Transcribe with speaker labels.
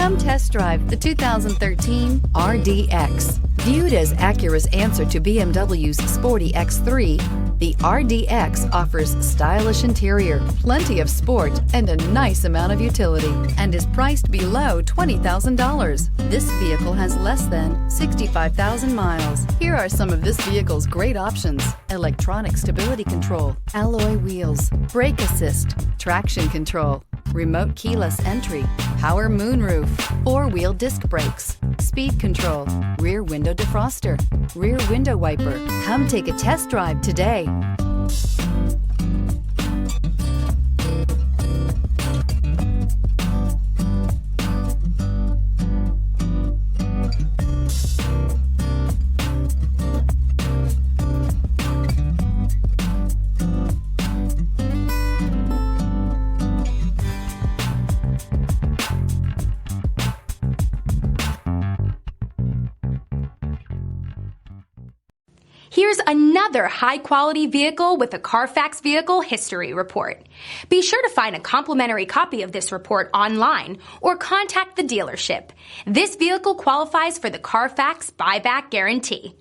Speaker 1: Come test drive the 2013 RDX. Viewed as Acura's answer to BMW's sporty X3, the RDX offers stylish interior, plenty of sport, and a nice amount of utility, and is priced below $20,000. This vehicle has less than 65,000 miles. Here are some of this vehicle's great options: electronic stability control, alloy wheels, brake assist, traction control, remote keyless entry, power moonroof, four-wheel disc brakes, speed control, rear window defroster, rear window wiper. Come take a test drive today.
Speaker 2: Here's another high-quality vehicle with a Carfax Vehicle History Report. Be sure to find a complimentary copy of this report online or contact the dealership. This vehicle qualifies for the Carfax Buyback Guarantee.